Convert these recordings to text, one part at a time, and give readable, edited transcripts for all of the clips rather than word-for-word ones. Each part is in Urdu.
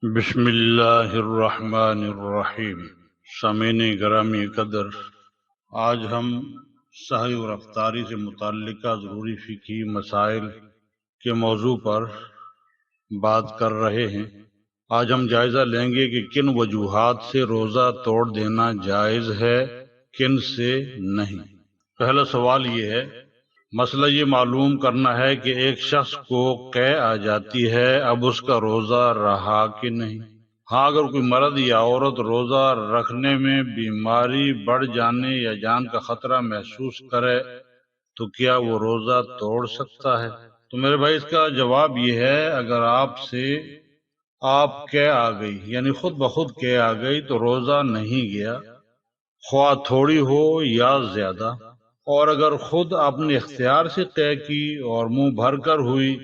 بسم اللہ الرحمن الرحیم۔ سامعین گرامی قدر، آج ہم سہی و رفتاری سے متعلقہ ضروری فقہی مسائل کے موضوع پر بات کر رہے ہیں۔ آج ہم جائزہ لیں گے کہ کن وجوہات سے روزہ توڑ دینا جائز ہے، کن سے نہیں۔ پہلا سوال یہ ہے، مسئلہ یہ معلوم کرنا ہے کہ ایک شخص کو قے آ جاتی ہے، اب اس کا روزہ رہا کہ نہیں۔ ہاں، اگر کوئی مرد یا عورت روزہ رکھنے میں بیماری بڑھ جانے یا جان کا خطرہ محسوس کرے تو کیا وہ روزہ توڑ سکتا ہے؟ تو میرے بھائی، اس کا جواب یہ ہے، اگر آپ قے آ گئی، یعنی خود بخود قے آ گئی، تو روزہ نہیں گیا، خواہ تھوڑی ہو یا زیادہ۔ اور اگر خود اپنے اختیار سے قے کی اور منہ بھر کر ہوئی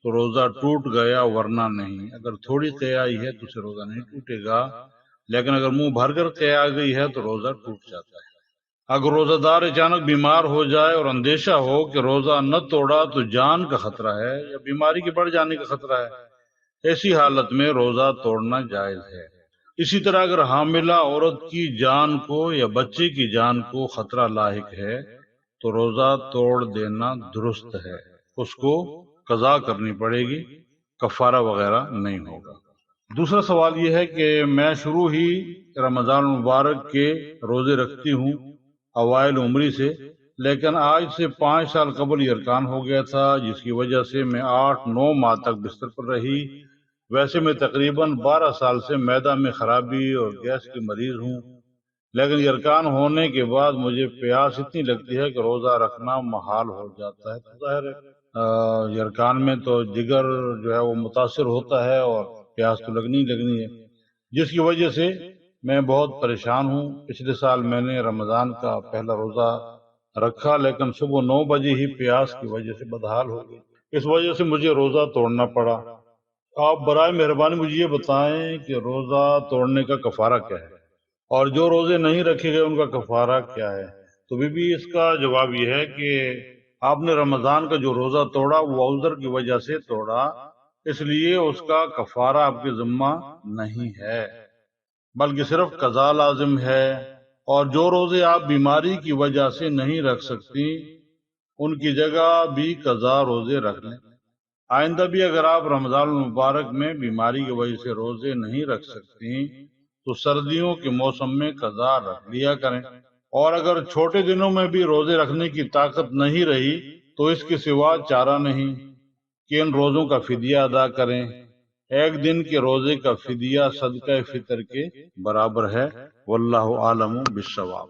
تو روزہ ٹوٹ گیا، ورنہ نہیں۔ اگر تھوڑی قے آئی ہے تو اسے روزہ نہیں ٹوٹے گا، لیکن اگر منہ بھر کر قے آ گئی ہے تو روزہ ٹوٹ جاتا ہے۔ اگر روزہ دار اچانک بیمار ہو جائے اور اندیشہ ہو کہ روزہ نہ توڑا تو جان کا خطرہ ہے یا بیماری کے بڑھ جانے کا خطرہ ہے، ایسی حالت میں روزہ توڑنا جائز ہے۔ اسی طرح اگر حاملہ عورت کی جان کو یا بچے کی جان کو خطرہ لاحق ہے تو روزہ توڑ دینا درست ہے، اس کو قضا کرنی پڑے گی، کفارہ وغیرہ نہیں ہوگا۔ دوسرا سوال یہ ہے کہ میں شروع ہی رمضان المبارک کے روزے رکھتی ہوں اوائل عمری سے، لیکن آج سے 5 سال قبل یہ ارکان ہو گیا تھا، جس کی وجہ سے میں 8-9 ماہ تک بستر پر رہی۔ ویسے میں تقریباً 12 سال سے معدہ میں خرابی اور گیس کی مریض ہوں، لیکن یہ ارکان ہونے کے بعد مجھے پیاس اتنی لگتی ہے کہ روزہ رکھنا محال ہو جاتا ہے۔ تو ظاہر ہے یہ ارکان میں تو جگر جو ہے وہ متاثر ہوتا ہے اور پیاس تو لگنی ہے، جس کی وجہ سے میں بہت پریشان ہوں۔ پچھلے سال میں نے رمضان کا پہلا روزہ رکھا، لیکن صبح 9 بجے ہی پیاس کی وجہ سے بدحال ہو گئی، اس وجہ سے مجھے روزہ توڑنا پڑا۔ آپ برائے مہربانی مجھے یہ بتائیں کہ روزہ توڑنے کا کفارہ کیا ہے، اور جو روزے نہیں رکھے گئے ان کا کفارہ کیا ہے؟ تو بی اس کا جواب یہ ہے کہ آپ نے رمضان کا جو روزہ توڑا وہ عذر کی وجہ سے توڑا، اس لیے اس کا کفارہ آپ کے ذمہ نہیں ہے، بلکہ صرف قضا لازم ہے۔ اور جو روزے آپ بیماری کی وجہ سے نہیں رکھ سکتی ان کی جگہ بھی قضا روزے رکھ لیں۔ آئندہ بھی اگر آپ رمضان المبارک میں بیماری کی وجہ سے روزے نہیں رکھ سکتی تو سردیوں کے موسم میں قضا رکھ لیا کریں، اور اگر چھوٹے دنوں میں بھی روزے رکھنے کی طاقت نہیں رہی تو اس کے سوا چارہ نہیں کہ ان روزوں کا فدیہ ادا کریں۔ ایک دن کے روزے کا فدیہ صدقہ فطر کے برابر ہے۔ واللہ عالم بالصواب۔